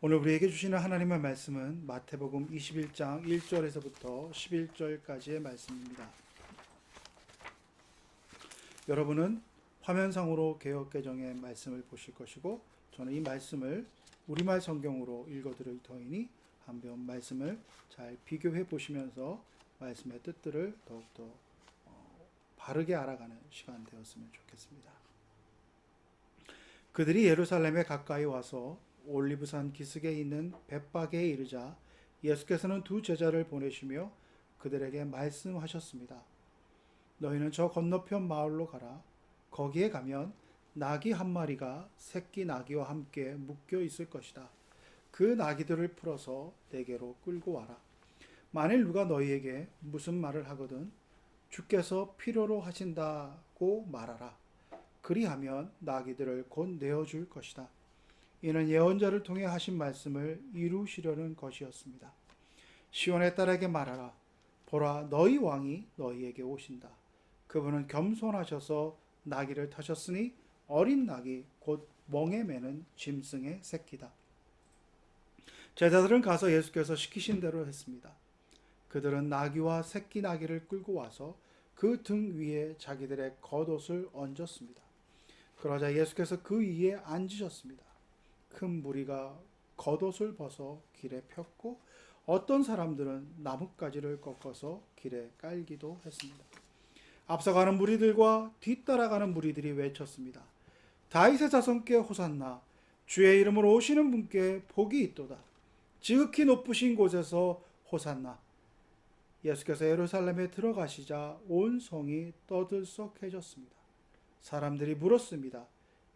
오늘 우리에게 주시는 하나님의 말씀은 마태복음 21장 1절에서부터 11절까지의 말씀입니다. 여러분은 화면상으로 개역개정의 말씀을 보실 것이고, 저는 이 말씀을 우리말 성경으로 읽어드릴 터이니 한번 말씀을 잘 비교해 보시면서 말씀의 뜻들을 더욱더 바르게 알아가는 시간 되었으면 좋겠습니다. 그들이 예루살렘에 가까이 와서 올리브산 기슭에 있는 벳바게에 이르자 예수께서는 두 제자를 보내시며 그들에게 말씀하셨습니다. 너희는 저 건너편 마을로 가라. 거기에 가면 나귀 한 마리가 새끼 나귀와 함께 묶여 있을 것이다. 그 나귀들을 풀어서 내게로 끌고 와라. 만일 누가 너희에게 무슨 말을 하거든 주께서 필요로 하신다고 말하라. 그리하면 나귀들을 곧 내어줄 것이다. 이는 예언자를 통해 하신 말씀을 이루시려는 것이었습니다. 시온의 딸에게 말하라. 보라, 너희 왕이 너희에게 오신다. 그분은 겸손하셔서 나귀를 타셨으니 어린 나귀 곧 멍에 매는 짐승의 새끼다. 제자들은 가서 예수께서 시키신 대로 했습니다. 그들은 나귀와 새끼 나귀를 끌고 와서 그 등 위에 자기들의 겉옷을 얹었습니다. 그러자 예수께서 그 위에 앉으셨습니다. 큰 무리가 겉옷을 벗어 길에 폈고 어떤 사람들은 나뭇가지를 꺾어서 길에 깔기도 했습니다. 앞서가는 무리들과 뒤따라가는 무리들이 외쳤습니다. 다윗의 자손께 호산나, 주의 이름으로 오시는 분께 복이 있도다. 지극히 높으신 곳에서 호산나. 예수께서 예루살렘에 들어가시자 온 성이 떠들썩해졌습니다. 사람들이 물었습니다.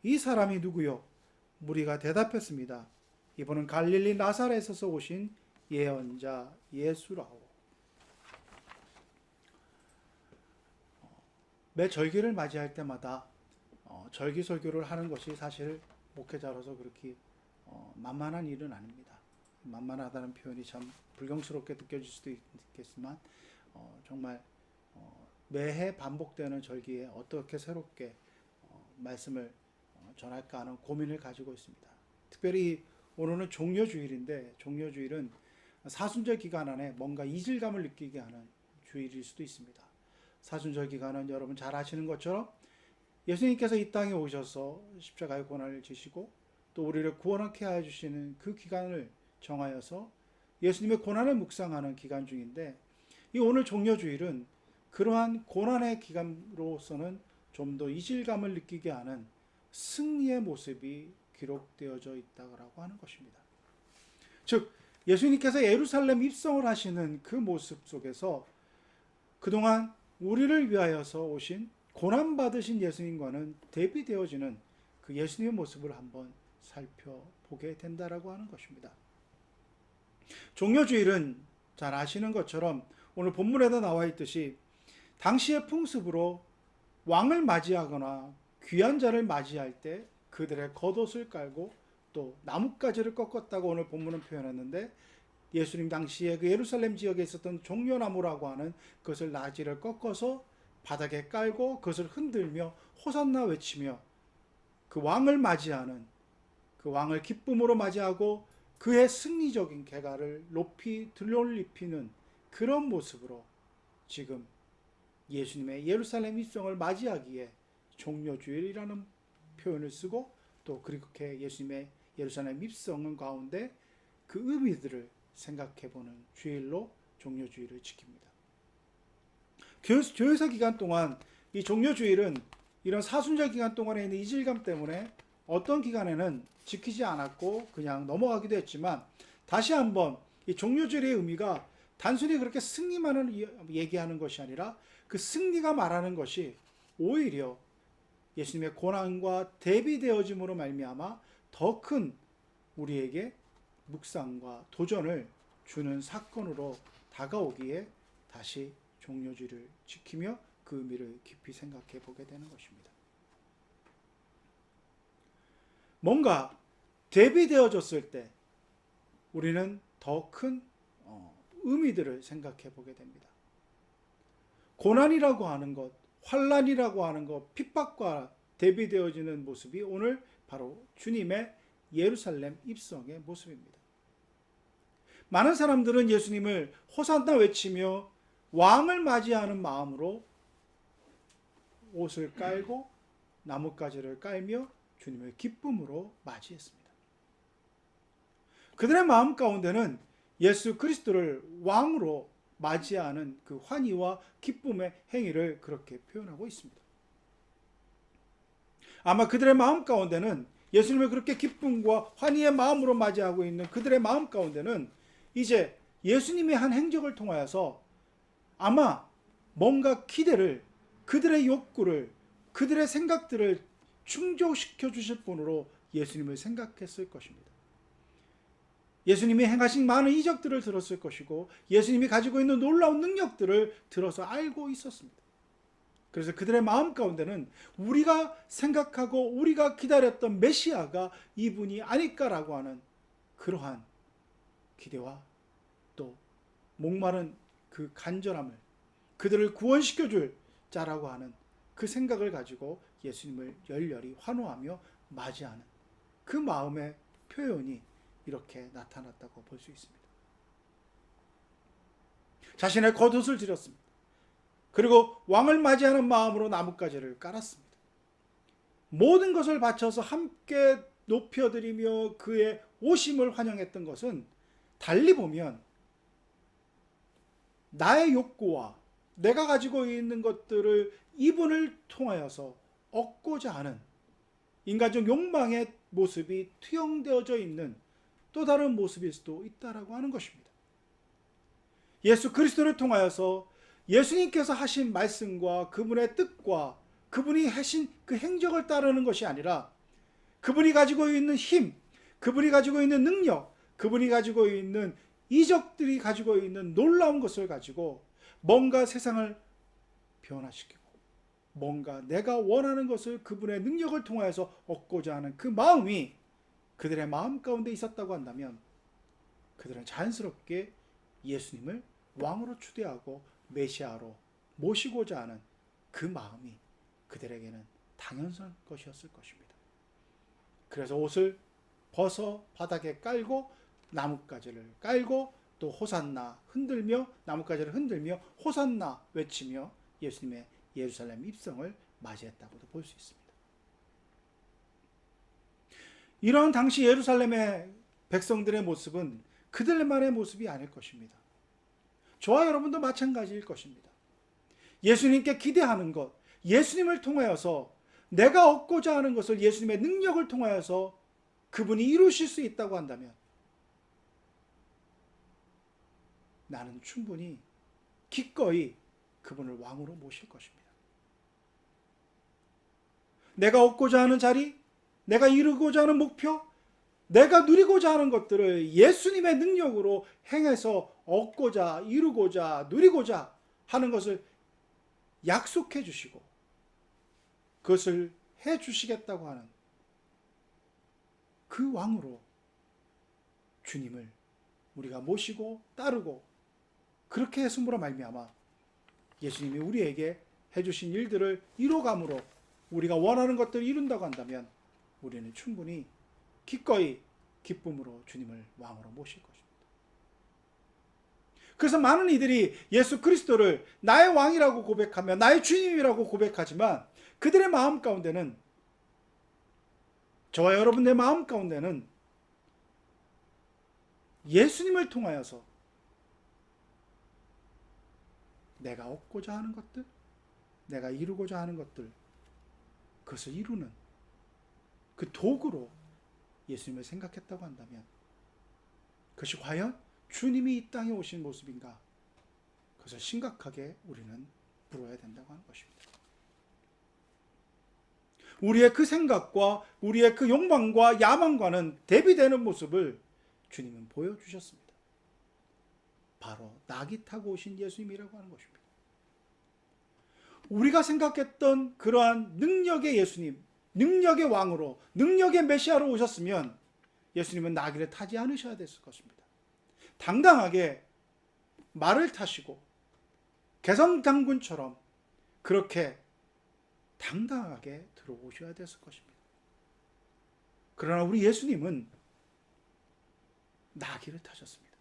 이 사람이 누구요? 무리가 대답했습니다. 이분은 갈릴리 나사렛에서 오신 예언자 예수라오. 매 절기를 맞이할 때마다 절기 설교를 하는 것이 사실 목회자로서 그렇게 만만한 일은 아닙니다. 만만하다는 표현이 참 불경스럽게 느껴질 수도 있겠지만 정말 매해 반복되는 절기에 어떻게 새롭게 말씀을 전할까 하는 고민을 가지고 있습니다. 특별히 오늘은 종려주일인데, 종려주일은 사순절 기간 안에 뭔가 이질감을 느끼게 하는 주일일 수도 있습니다. 사순절 기간은 여러분 잘 아시는 것처럼 예수님께서 이 땅에 오셔서 십자가의 고난을 지시고 또 우리를 구원하게 하여 주시는 그 기간을 정하여서 예수님의 고난을 묵상하는 기간 중인데, 이 오늘 종려주일은 그러한 고난의 기간으로서는 좀 더 이질감을 느끼게 하는 승리의 모습이 기록되어져 있다고 하는 것입니다. 즉 예수님께서 예루살렘 입성을 하시는 그 모습 속에서 그동안 우리를 위하여서 오신 고난받으신 예수님과는 대비되어지는 그 예수님의 모습을 한번 살펴보게 된다라고 하는 것입니다. 종려주일은 잘 아시는 것처럼 오늘 본문에도 나와 있듯이 당시의 풍습으로 왕을 맞이하거나 귀한 자를 맞이할 때 그들의 겉옷을 깔고 또 나뭇가지를 꺾었다고 오늘 본문은 표현했는데, 예수님 당시에 그 예루살렘 지역에 있었던 종려나무라고 하는 그것을 나지를 꺾어서 바닥에 깔고 그것을 흔들며 호산나 외치며 그 왕을 맞이하는, 그 왕을 기쁨으로 맞이하고 그의 승리적인 계가를 높이 들올리피는 그런 모습으로 지금 예수님의 예루살렘 입성을 맞이하기에 종려주일이라는 표현을 쓰고 또 그렇게 예수님의 예루살렘 입성 가운데 그 의미들을 생각해보는 주일로 종려주일을 지킵니다. 교회사 기간 동안 이 종려주일은 이런 사순절 기간 동안에 있는 이질감 때문에 어떤 기간에는 지키지 않았고 그냥 넘어가기도 했지만, 다시 한번 이 종려주일의 의미가 단순히 그렇게 승리만을 얘기하는 것이 아니라 그 승리가 말하는 것이 오히려 예수님의 고난과 대비되어짐으로 말미암아 더 큰 우리에게 묵상과 도전을 주는 사건으로 다가오기에 다시 종려주일을 지키며 그 의미를 깊이 생각해 보게 되는 것입니다. 뭔가 대비되어졌을 때 우리는 더 큰 의미들을 생각해 보게 됩니다. 고난이라고 하는 것, 환난이라고 하는 것, 핍박과 대비되어지는 모습이 오늘 바로 주님의 예루살렘 입성의 모습입니다. 많은 사람들은 예수님을 호산나 외치며 왕을 맞이하는 마음으로 옷을 깔고 나뭇가지를 깔며 주님을 기쁨으로 맞이했습니다. 그들의 마음 가운데는 예수 그리스도를 왕으로 맞이하는 그 환희와 기쁨의 행위를 그렇게 표현하고 있습니다. 아마 그들의 마음 가운데는 예수님을 그렇게 기쁨과 환희의 마음으로 맞이하고 있는 그들의 마음 가운데는 이제 예수님의 한 행적을 통하여서 아마 뭔가 기대를, 그들의 욕구를, 그들의 생각들을 충족시켜 주실 분으로 예수님을 생각했을 것입니다. 예수님이 행하신 많은 이적들을 들었을 것이고 예수님이 가지고 있는 놀라운 능력들을 들어서 알고 있었습니다. 그래서 그들의 마음 가운데는 우리가 생각하고 우리가 기다렸던 메시아가 이분이 아닐까라고 하는 그러한 기대와 또 목마른 그 간절함을, 그들을 구원시켜줄 자라고 하는 그 생각을 가지고 예수님을 열렬히 환호하며 맞이하는 그 마음의 표현이 이렇게 나타났다고 볼 수 있습니다. 자신의 겉옷을 드렸습니다. 그리고 왕을 맞이하는 마음으로 나뭇가지를 깔았습니다. 모든 것을 바쳐서 함께 높여드리며 그의 오심을 환영했던 것은 달리 보면 나의 욕구와 내가 가지고 있는 것들을 이분을 통하여서 얻고자 하는 인간적 욕망의 모습이 투영되어져 있는 또 다른 모습일 수도 있다라고 하는 것입니다. 예수 그리스도를 통하여서 예수님께서 하신 말씀과 그분의 뜻과 그분이 하신 그 행적을 따르는 것이 아니라 그분이 가지고 있는 힘, 그분이 가지고 있는 능력, 그분이 가지고 있는 이적들이 가지고 있는 놀라운 것을 가지고 뭔가 세상을 변화시키고 뭔가 내가 원하는 것을 그분의 능력을 통하여서 얻고자 하는 그 마음이 그들의 마음 가운데 있었다고 한다면 그들은 자연스럽게 예수님을 왕으로 추대하고 메시아로 모시고자 하는 그 마음이 그들에게는 당연한 것이었을 것입니다. 그래서 옷을 벗어 바닥에 깔고 나뭇가지를 깔고 또 호산나 흔들며 나뭇가지를 흔들며 호산나 외치며 예수님의 예루살렘 입성을 맞이했다고도 볼 수 있습니다. 이러한 당시 예루살렘의 백성들의 모습은 그들만의 모습이 아닐 것입니다. 저와 여러분도 마찬가지일 것입니다. 예수님께 기대하는 것, 예수님을 통하여서 내가 얻고자 하는 것을 예수님의 능력을 통하여서 그분이 이루실 수 있다고 한다면 나는 충분히 기꺼이 그분을 왕으로 모실 것입니다. 내가 얻고자 하는 자리, 내가 이루고자 하는 목표, 내가 누리고자 하는 것들을 예수님의 능력으로 행해서 얻고자, 이루고자, 누리고자 하는 것을 약속해 주시고 그것을 해 주시겠다고 하는 그 왕으로 주님을 우리가 모시고 따르고 그렇게 했음으로 말미암아 예수님이 우리에게 해주신 일들을 이뤄감으로 우리가 원하는 것들을 이룬다고 한다면 우리는 충분히 기꺼이 기쁨으로 주님을 왕으로 모실 것입니다. 그래서 많은 이들이 예수 그리스도를 나의 왕이라고 고백하며 나의 주님이라고 고백하지만 그들의 마음 가운데는, 저와 여러분의 마음 가운데는 예수님을 통하여서 내가 얻고자 하는 것들, 내가 이루고자 하는 것들, 그것을 이루는 그 도구로 예수님을 생각했다고 한다면 그것이 과연 주님이 이 땅에 오신 모습인가? 그것을 심각하게 우리는 물어야 된다고 하는 것입니다. 우리의 그 생각과 우리의 그 욕망과 야망과는 대비되는 모습을 주님은 보여주셨습니다. 바로 낙이 타고 오신 예수님이라고 하는 것입니다. 우리가 생각했던 그러한 능력의 예수님, 능력의 왕으로, 능력의 메시아로 오셨으면 예수님은 나귀를 타지 않으셔야 됐을 것입니다. 당당하게 말을 타시고 개성장군처럼 그렇게 당당하게 들어오셔야 됐을 것입니다. 그러나 우리 예수님은 나귀를 타셨습니다.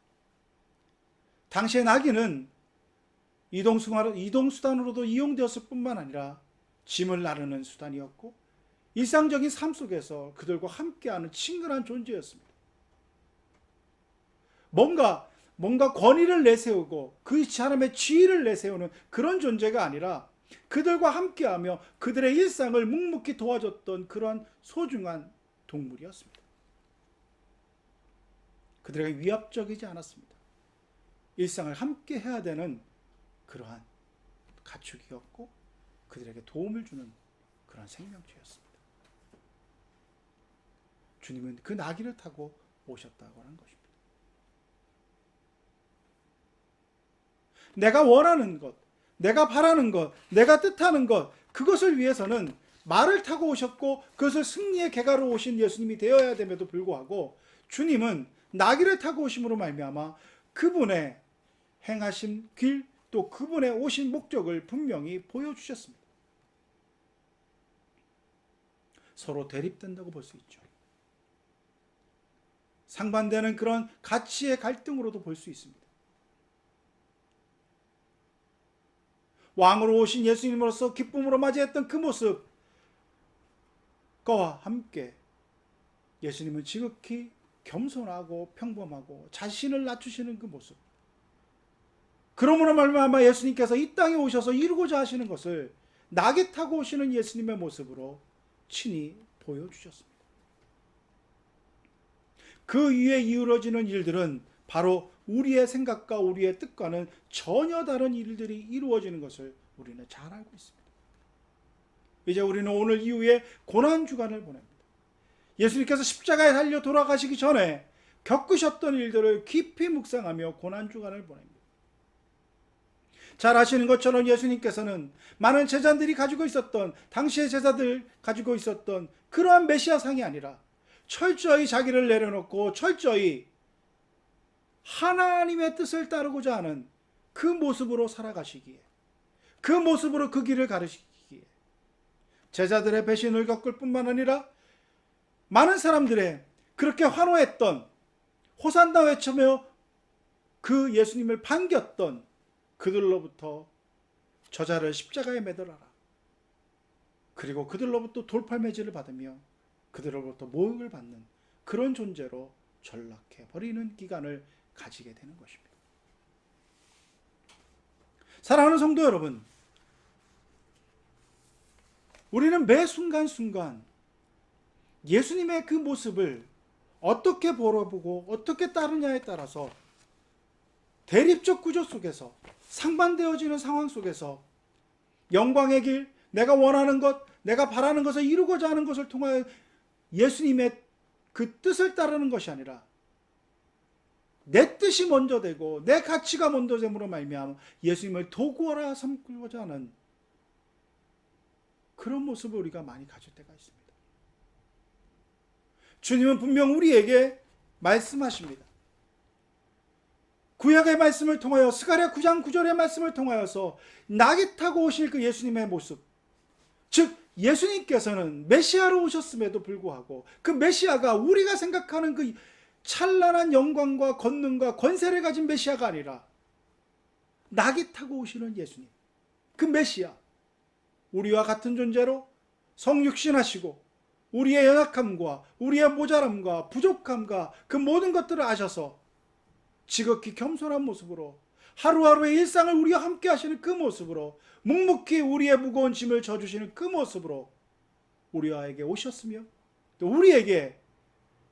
당시의 나귀는 이동수단으로도 이용되었을 뿐만 아니라 짐을 나르는 수단이었고 일상적인 삶 속에서 그들과 함께하는 친근한 존재였습니다. 뭔가 권위를 내세우고 그 사람의 지위를 내세우는 그런 존재가 아니라 그들과 함께하며 그들의 일상을 묵묵히 도와줬던 그러한 소중한 동물이었습니다. 그들에게 위압적이지 않았습니다. 일상을 함께 해야 되는 그러한 가축이었고 그들에게 도움을 주는 그러한 생명체였습니다. 주님은 그 나귀를 타고 오셨다고 하는 것입니다. 내가 원하는 것, 내가 바라는 것, 내가 뜻하는 것, 그것을 위해서는 말을 타고 오셨고 그것을 승리의 계가로 오신 예수님이 되어야 됨에도 불구하고 주님은 나귀를 타고 오심으로 말미암아 그분의 행하신 길, 또 그분의 오신 목적을 분명히 보여주셨습니다. 서로 대립된다고 볼 수 있죠. 상반되는 그런 가치의 갈등으로도 볼 수 있습니다. 왕으로 오신 예수님으로서 기쁨으로 맞이했던 그 모습과 함께 예수님은 지극히 겸손하고 평범하고 자신을 낮추시는 그 모습, 그러므로 말미암아 예수님께서 이 땅에 오셔서 이루고자 하시는 것을 나귀 타고 오시는 예수님의 모습으로 친히 보여주셨습니다. 그 위에 이루어지는 일들은 바로 우리의 생각과 우리의 뜻과는 전혀 다른 일들이 이루어지는 것을 우리는 잘 알고 있습니다. 이제 우리는 오늘 이후에 고난주간을 보냅니다. 예수님께서 십자가에 달려 돌아가시기 전에 겪으셨던 일들을 깊이 묵상하며 고난주간을 보냅니다. 잘 아시는 것처럼 예수님께서는 많은 제자들이 가지고 있었던, 당시의 제자들 가지고 있었던 그러한 메시아상이 아니라 철저히 자기를 내려놓고 철저히 하나님의 뜻을 따르고자 하는 그 모습으로 살아가시기에, 그 모습으로 그 길을 가르치기에 제자들의 배신을 겪을 뿐만 아니라 많은 사람들의 그렇게 환호했던, 호산나 외치며 그 예수님을 반겼던 그들로부터 저자를 십자가에 매달아라, 그리고 그들로부터 돌팔매질을 받으며 그들로부터 모욕을 받는 그런 존재로 전락해 버리는 기간을 가지게 되는 것입니다. 사랑하는 성도 여러분, 우리는 매 순간순간 예수님의 그 모습을 어떻게 바라보고 어떻게 따르냐에 따라서 대립적 구조 속에서, 상반되어지는 상황 속에서 영광의 길, 내가 원하는 것, 내가 바라는 것을 이루고자 하는 것을 통하여 예수님의 그 뜻을 따르는 것이 아니라 내 뜻이 먼저 되고 내 가치가 먼저 됨으로 말미암아 예수님을 도구하라 삼고자 하는 그런 모습을 우리가 많이 가질 때가 있습니다. 주님은 분명 우리에게 말씀하십니다. 구약의 말씀을 통하여, 스가랴 9장 9절의 말씀을 통하여서 나귀 타고 오실 그 예수님의 모습, 즉 예수님께서는 메시아로 오셨음에도 불구하고 그 메시아가 우리가 생각하는 그 찬란한 영광과 권능과 권세를 가진 메시아가 아니라 나귀 타고 오시는 예수님, 그 메시아, 우리와 같은 존재로 성육신하시고 우리의 연약함과 우리의 모자람과 부족함과 그 모든 것들을 아셔서 지극히 겸손한 모습으로 하루하루의 일상을 우리와 함께 하시는 그 모습으로 묵묵히 우리의 무거운 짐을 져주시는 그 모습으로 우리에게 오셨으며 또 우리에게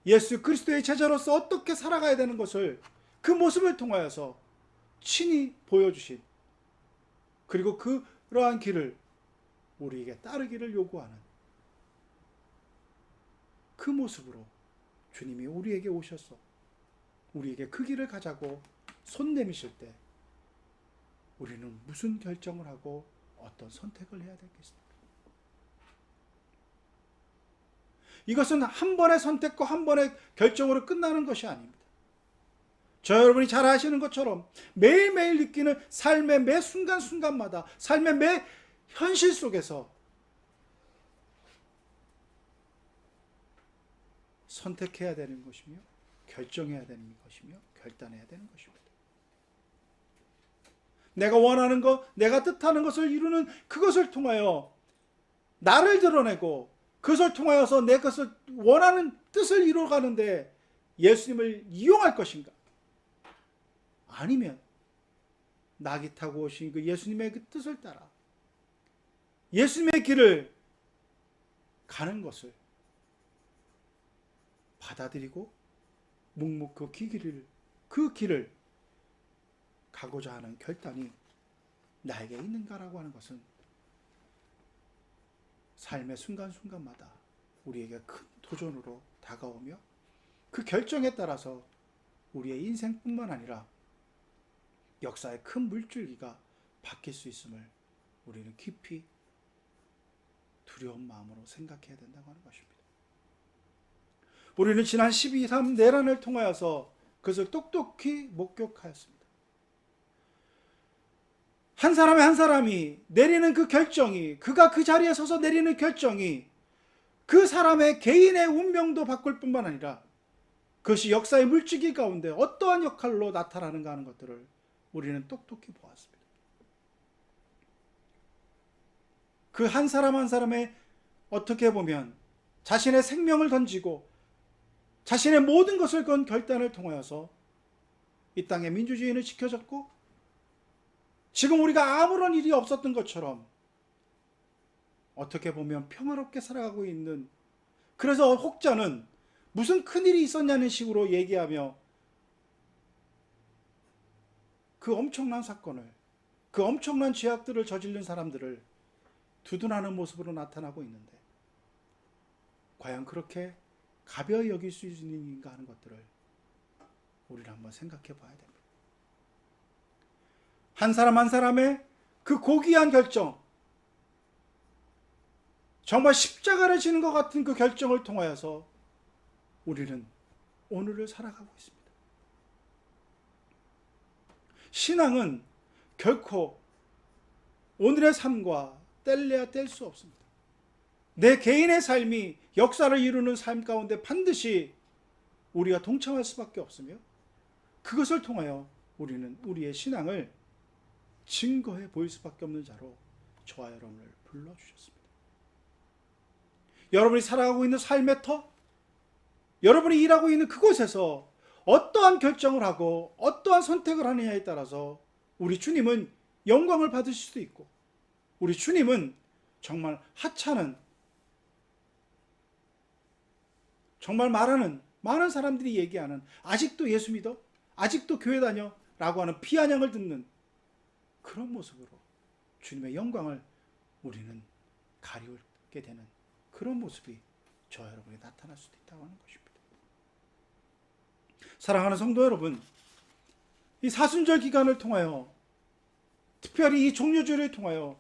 예수 그리스도의 제자로서 어떻게 살아가야 되는 것을 그 모습을 통하여서 친히 보여주신, 그리고 그러한 길을 우리에게 따르기를 요구하는 그 모습으로 주님이 우리에게 오셔서 우리에게 그 길을 가자고 손 내미실 때 우리는 무슨 결정을 하고 어떤 선택을 해야 되겠습니까? 이것은 한 번의 선택과 한 번의 결정으로 끝나는 것이 아닙니다. 저 여러분이 잘 아시는 것처럼 매일매일 느끼는 삶의 매 순간순간마다, 삶의 매 현실 속에서 선택해야 되는 것이며 결정해야 되는 것이며 결단해야 되는 것입니다. 내가 원하는 것, 내가 뜻하는 것을 이루는 그것을 통하여 나를 드러내고 그것을 통하여서 내 것을 원하는 뜻을 이루어가는데 예수님을 이용할 것인가? 아니면 낙이 타고 오신 그 예수님의 그 뜻을 따라 예수님의 길을 가는 것을 받아들이고 묵묵히 그 길을 가고자 하는 결단이 나에게 있는가라고 하는 것은 삶의 순간순간마다 우리에게 큰 도전으로 다가오며 그 결정에 따라서 우리의 인생뿐만 아니라 역사의 큰 물줄기가 바뀔 수 있음을 우리는 깊이 두려운 마음으로 생각해야 된다고 하는 것입니다. 우리는 지난 12.3 내란을 통하여서 그것을 똑똑히 목격하였습니다. 한 사람이 내리는 그 결정이, 그가 그 자리에 서서 내리는 결정이 그 사람의 개인의 운명도 바꿀 뿐만 아니라 그것이 역사의 물줄기 가운데 어떠한 역할로 나타나는가 하는 것들을 우리는 똑똑히 보았습니다. 그 한 사람 한 사람의 어떻게 보면 자신의 생명을 던지고 자신의 모든 것을 건 결단을 통하여서 이 땅의 민주주의는 지켜졌고 지금 우리가 아무런 일이 없었던 것처럼 어떻게 보면 평화롭게 살아가고 있는, 그래서 혹자는 무슨 큰일이 있었냐는 식으로 얘기하며 그 엄청난 사건을, 그 엄청난 죄악들을 저지른 사람들을 두둔하는 모습으로 나타나고 있는데 과연 그렇게 가벼이 여길 수 있는가 하는 것들을 우리는 한번 생각해 봐야 됩니다. 한 사람 한 사람의 그 고귀한 결정, 정말 십자가를 지는 것 같은 그 결정을 통하여서 우리는 오늘을 살아가고 있습니다. 신앙은 결코 오늘의 삶과 뗄래야 뗄 수 없습니다. 내 개인의 삶이 역사를 이루는 삶 가운데 반드시 우리가 동참할 수밖에 없으며 그것을 통하여 우리는 우리의 신앙을 증거해 보일 수밖에 없는 자로 저와 여러분을 불러주셨습니다. 여러분이 살아가고 있는 삶의 터, 여러분이 일하고 있는 그곳에서 어떠한 결정을 하고 어떠한 선택을 하느냐에 따라서 우리 주님은 영광을 받으실 수도 있고 우리 주님은 정말 하찮은, 정말 말하는 많은 사람들이 얘기하는 아직도 예수 믿어? 아직도 교회 다녀? 라고 하는 비아냥을 듣는 그런 모습으로 주님의 영광을 우리는 가리게 되는 그런 모습이 저와 여러분이 나타날 수도 있다고 하는 것입니다. 사랑하는 성도 여러분, 이 사순절 기간을 통하여 특별히 이 종료주를 통하여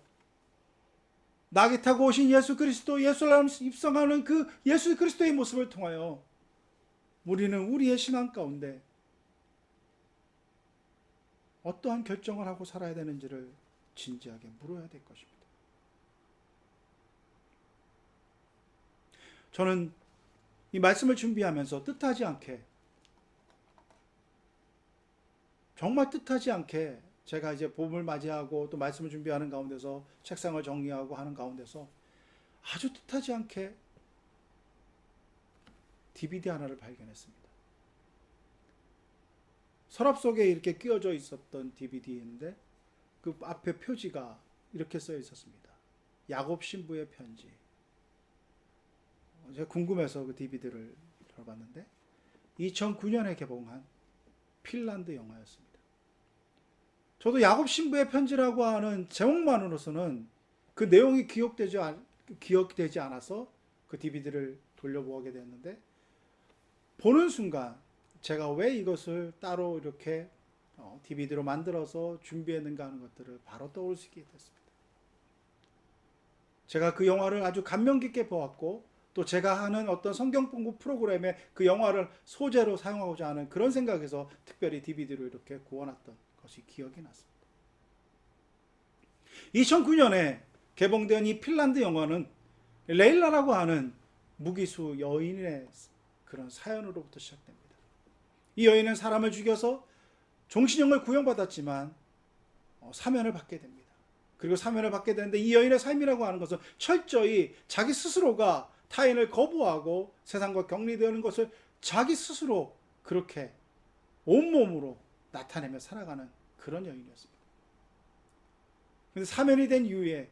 낙이 타고 오신 예수 그리스도, 예수를 입성하는 그 예수 그리스도의 모습을 통하여 우리는 우리의 신앙 가운데 어떠한 결정을 하고 살아야 되는지를 진지하게 물어야 될 것입니다. 저는 이 말씀을 준비하면서 뜻하지 않게, 정말 뜻하지 않게 제가 이제 봄을 맞이하고 또 말씀을 준비하는 가운데서 책상을 정리하고 하는 가운데서 아주 뜻하지 않게 DVD 하나를 발견했습니다. 서랍 속에 이렇게 끼워져 있었던 DVD인데 그 앞에 표지가 이렇게 써 있었습니다. 야곱 신부의 편지. 제가 궁금해서 그 DVD를 들어봤는데 2009년에 개봉한 핀란드 영화였습니다. 저도 야곱 신부의 편지라고 하는 제목만으로서는 그 내용이 기억되지 않아서 그 DVD를 돌려보게 됐는데 보는 순간 제가 왜 이것을 따로 이렇게 DVD로 만들어서 준비했는가 하는 것들을 바로 떠올리게 됐습니다. 제가 그 영화를 아주 감명 깊게 보았고 또 제가 하는 어떤 성경 공부 프로그램에 그 영화를 소재로 사용하고자 하는 그런 생각에서 특별히 DVD로 이렇게 구워놨던 것이 기억이 났습니다. 2009년에 개봉된 이 핀란드 영화는 레일라라고 하는 무기수 여인의 그런 사연으로부터 시작됩니다. 이 여인은 사람을 죽여서 종신형을 구형받았지만 사면을 받게 됩니다. 그리고 사면을 받게 되는데 이 여인의 삶이라고 하는 것은 철저히 자기 스스로가 타인을 거부하고 세상과 격리되는 것을 자기 스스로 그렇게 온몸으로 나타내며 살아가는 그런 여인이었습니다. 그런데 사면이 된 이후에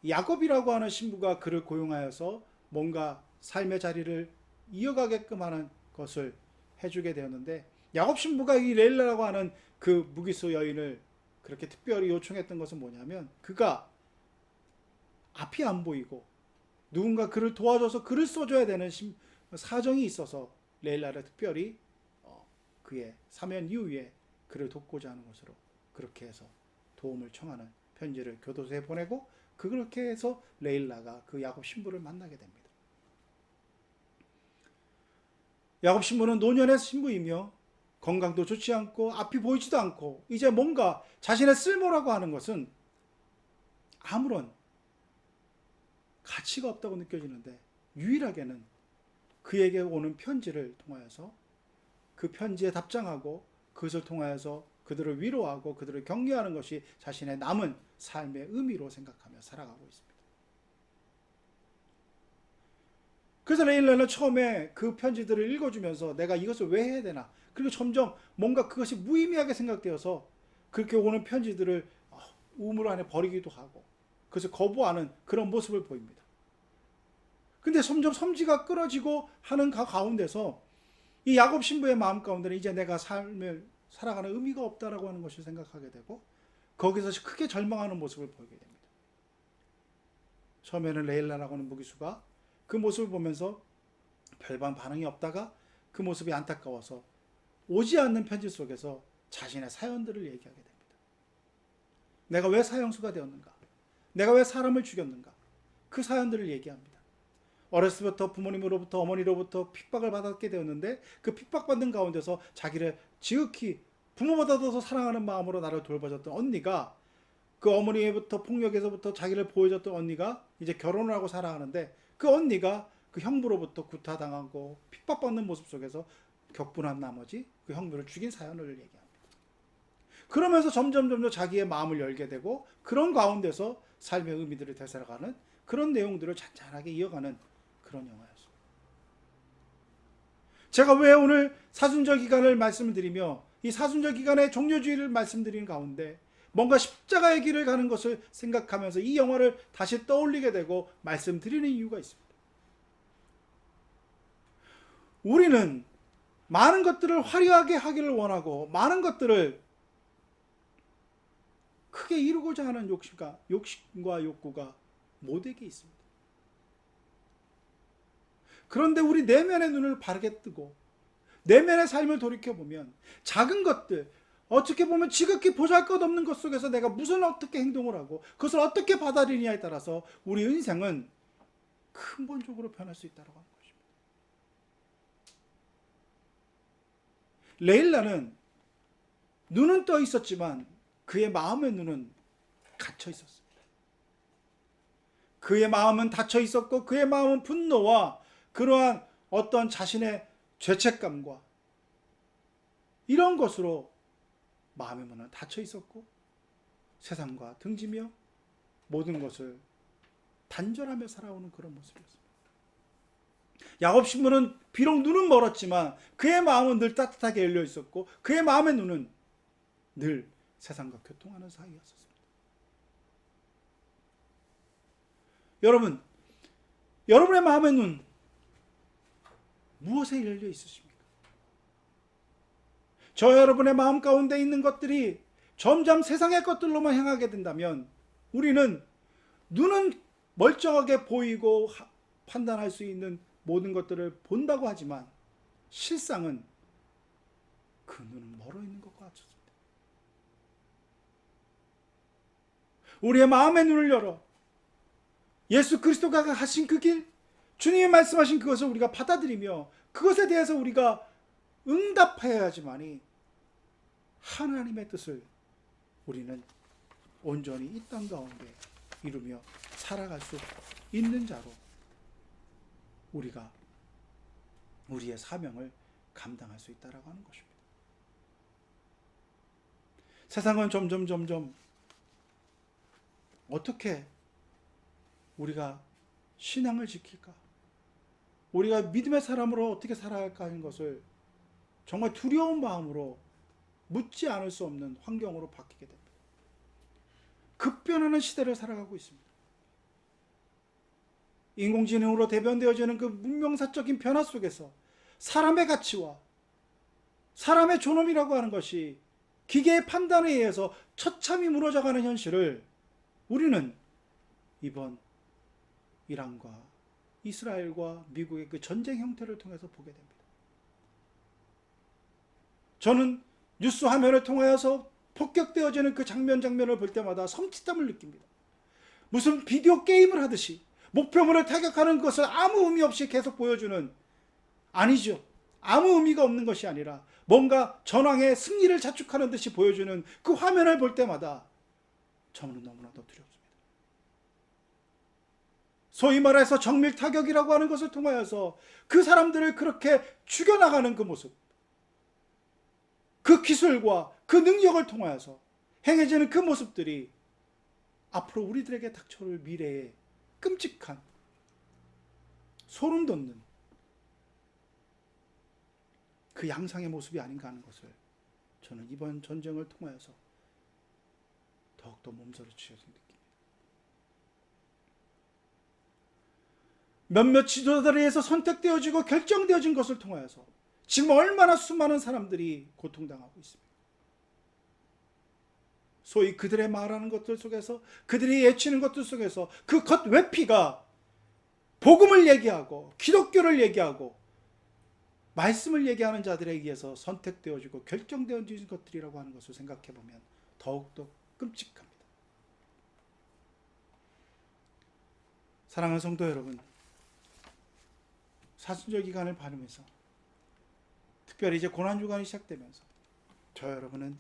야곱이라고 하는 신부가 그를 고용하여서 뭔가 삶의 자리를 이어가게끔 하는 것을 해주게 되었는데, 야곱 신부가 이 레일라라고 하는 그 무기수 여인을 그렇게 특별히 요청했던 것은 뭐냐면, 그가 앞이 안 보이고 누군가 그를 도와줘서 글을 써줘야 되는 사정이 있어서 레일라를 특별히 그의 사면 이후에 그를 돕고자 하는 것으로 그렇게 해서 도움을 청하는 편지를 교도소에 보내고, 그렇게 해서 레일라가 그 야곱 신부를 만나게 됩니다. 야곱 신부는 노년의 신부이며 건강도 좋지 않고 앞이 보이지도 않고 이제 뭔가 자신의 쓸모라고 하는 것은 아무런 가치가 없다고 느껴지는데, 유일하게는 그에게 오는 편지를 통하여서 그 편지에 답장하고 그것을 통하여서 그들을 위로하고 그들을 격려하는 것이 자신의 남은 삶의 의미로 생각하며 살아가고 있습니다. 그래서 레일라는 처음에 그 편지들을 읽어주면서 내가 이것을 왜 해야 되나, 그리고 점점 뭔가 그것이 무의미하게 생각되어서 그렇게 오는 편지들을 우물 안에 버리기도 하고 그것을 거부하는 그런 모습을 보입니다. 근데 점점 섬지가 끊어지고 하는 가운데서 이 야곱 신부의 마음 가운데는 이제 내가 삶을 살아가는 의미가 없다라고 하는 것을 생각하게 되고, 거기서 크게 절망하는 모습을 보이게 됩니다. 처음에는 레일라라고 하는 무기수가 그 모습을 보면서 별반 반응이 없다가 그 모습이 안타까워서 오지 않는 편지 속에서 자신의 사연들을 얘기하게 됩니다. 내가 왜 사형수가 되었는가, 내가 왜 사람을 죽였는가, 그 사연들을 얘기합니다. 어렸을 때부터 부모님으로부터 어머니로부터 핍박을 받았게 되었는데 그 핍박받는 가운데서 자기를 지극히 부모보다도 더 사랑하는 마음으로 나를 돌봐줬던 언니가, 그 어머니부터 폭력에서부터 자기를 보여줬던 언니가 이제 결혼을 하고 살아가는데, 그 언니가 그 형부로부터 구타당하고 핍박받는 모습 속에서 격분한 나머지 그 형부를 죽인 사연을 얘기합니다. 그러면서 점점 자기의 마음을 열게 되고, 그런 가운데서 삶의 의미들을 되살아가는 그런 내용들을 잔잔하게 이어가는 그런 영화였습니다. 제가 왜 오늘 사순절 기간을 말씀을 드리며 이 사순절 기간의 종료주의를 말씀드리는 가운데 뭔가 십자가의 길을 가는 것을 생각하면서 이 영화를 다시 떠올리게 되고 말씀드리는 이유가 있습니다. 우리는 많은 것들을 화려하게 하기를 원하고 많은 것들을 크게 이루고자 하는 욕심과 욕구가 모두에게 있습니다. 그런데 우리 내면의 눈을 바르게 뜨고 내면의 삶을 돌이켜보면 작은 것들, 어떻게 보면 지극히 보잘것없는 것 속에서 내가 무슨 어떻게 행동을 하고 그것을 어떻게 받아들이냐에 따라서 우리 인생은 근본적으로 변할 수 있다고 하는 것입니다. 레일라는 눈은 떠 있었지만 그의 마음의 눈은 갇혀 있었습니다. 그의 마음은 닫혀 있었고 그의 마음은 분노와 그러한 어떤 자신의 죄책감과 이런 것으로 마음의 문은 닫혀 있었고 세상과 등지며 모든 것을 단절하며 살아오는 그런 모습이었습니다. 야곱 신부는 비록 눈은 멀었지만 그의 마음은 늘 따뜻하게 열려 있었고 그의 마음의 눈은 늘 세상과 교통하는 사이였습니다. 여러분, 여러분의 마음의 눈 무엇에 열려 있으십니까? 저 여러분의 마음 가운데 있는 것들이 점점 세상의 것들로만 향하게 된다면 우리는 눈은 멀쩡하게 보이고 판단할 수 있는 모든 것들을 본다고 하지만 실상은 그 눈은 멀어 있는 것과 같습니다. 우리의 마음의 눈을 열어 예수 그리스도가 하신 그 길, 주님이 말씀하신 그것을 우리가 받아들이며 그것에 대해서 우리가 응답해야지만이 하나님의 뜻을 우리는 온전히 이 땅 가운데 이루며 살아갈 수 있는 자로 우리가 우리의 사명을 감당할 수 있다라고 하는 것입니다. 세상은 점점 어떻게 우리가 신앙을 지킬까? 우리가 믿음의 사람으로 어떻게 살아야 할까 하는 것을 정말 두려운 마음으로 묻지 않을 수 없는 환경으로 바뀌게 됩니다. 급변하는 시대를 살아가고 있습니다. 인공지능으로 대변되어지는 그 문명사적인 변화 속에서 사람의 가치와 사람의 존엄이라고 하는 것이 기계의 판단에 의해서 처참히 무너져가는 현실을 우리는 이번 이란과 이스라엘과 미국의 그 전쟁 형태를 통해서 보게 됩니다. 저는 뉴스 화면을 통하여서 폭격되어지는 그 장면을 볼 때마다 섬찟함을 느낍니다. 무슨 비디오 게임을 하듯이 목표물을 타격하는 것을 아무 의미 없이 계속 보여주는, 아니죠. 아무 의미가 없는 것이 아니라 뭔가 전황의 승리를 자축하는 듯이 보여주는 그 화면을 볼 때마다 저는 너무나도 두렵습니다. 소위 말해서 정밀 타격이라고 하는 것을 통하여서 그 사람들을 그렇게 죽여나가는 그 모습, 그 기술과 그 능력을 통하여서 행해지는 그 모습들이 앞으로 우리들에게 닥쳐올 미래에 끔찍한, 소름 돋는 그 양상의 모습이 아닌가 하는 것을 저는 이번 전쟁을 통하여서 더욱더 몸서리치어서 느낍니다. 몇몇 지도자들에 의해서 선택되어지고 결정되어진 것을 통하여서 지금 얼마나 수많은 사람들이 고통당하고 있습니다. 소위 그들의 말하는 것들 속에서, 그들이 외치는 것들 속에서 그 겉외피가 복음을 얘기하고 기독교를 얘기하고 말씀을 얘기하는 자들에 의해서 선택되어지고 결정되어진 것들이라고 하는 것을 생각해보면 더욱더 끔찍합니다. 사랑하는 성도 여러분, 사순절 기간을 바르면서 특별히 이제 고난주간이 시작되면서 저 여러분은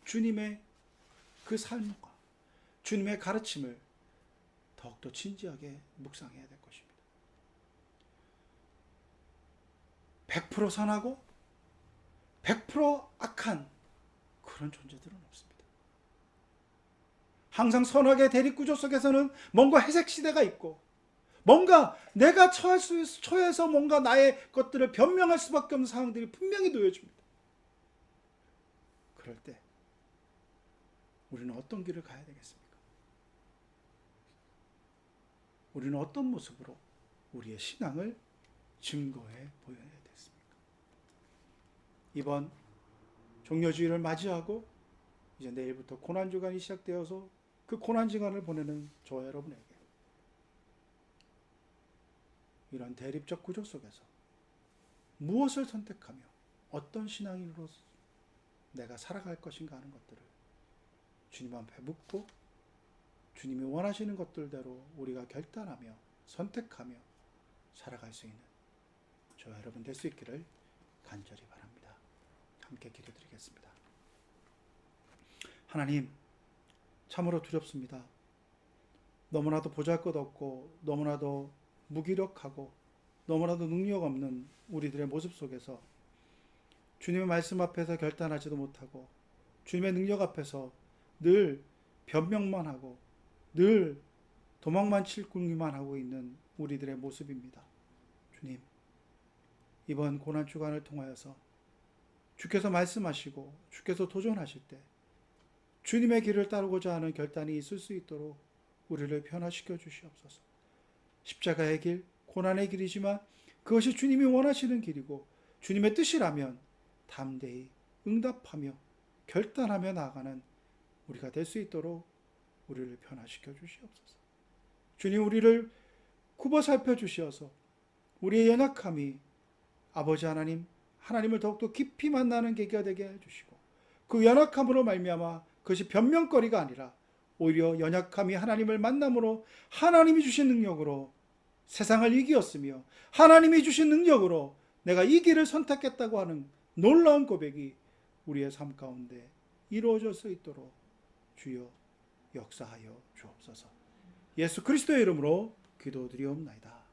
주님의 그 삶과 주님의 가르침을 더욱더 진지하게 묵상해야 될 것입니다. 100% 선하고 100% 악한 그런 존재들은 없습니다. 항상 선악의 대립구조 속에서는 뭔가 회색 시대가 있고 뭔가 내가 처해서 뭔가 나의 것들을 변명할 수밖에 없는 상황들이 분명히 놓여집니다. 그럴 때 우리는 어떤 길을 가야 되겠습니까? 우리는 어떤 모습으로 우리의 신앙을 증거해 보여야 되겠습니까? 이번 종려주일을 맞이하고 이제 내일부터 고난주간이 시작되어서 그 고난주간을 보내는 저 여러분에게 이런 대립적 구조 속에서 무엇을 선택하며 어떤 신앙인으로 내가 살아갈 것인가 하는 것들을 주님 앞에 묻고 주님이 원하시는 것들대로 우리가 결단하며 선택하며 살아갈 수 있는 저 여러분 될 수 있기를 간절히 바랍니다. 함께 기도드리겠습니다. 하나님, 참으로 두렵습니다. 너무나도 보잘것없고 너무나도 무기력하고 너무나도 능력 없는 우리들의 모습 속에서 주님의 말씀 앞에서 결단하지도 못하고 주님의 능력 앞에서 늘 변명만 하고 늘 도망만 칠궁이만 하고 있는 우리들의 모습입니다. 주님, 이번 고난주간을 통하여서 주께서 말씀하시고 주께서 도전하실 때 주님의 길을 따르고자 하는 결단이 있을 수 있도록 우리를 변화시켜 주시옵소서. 십자가의 길, 고난의 길이지만 그것이 주님이 원하시는 길이고 주님의 뜻이라면 담대히 응답하며 결단하며 나아가는 우리가 될 수 있도록 우리를 변화시켜 주시옵소서. 주님, 우리를 굽어 살펴 주시어서 우리의 연약함이 아버지 하나님을 더욱더 깊이 만나는 계기가 되게 해주시고 그 연약함으로 말미암아 그것이 변명거리가 아니라 오히려 연약함이 하나님을 만남으로 하나님이 주신 능력으로 세상을 이기었으며 하나님이 주신 능력으로 내가 이 길을 선택했다고 하는 놀라운 고백이 우리의 삶 가운데 이루어질 수 있도록 주여 역사하여 주옵소서. 예수 그리스도의 이름으로 기도드리옵나이다.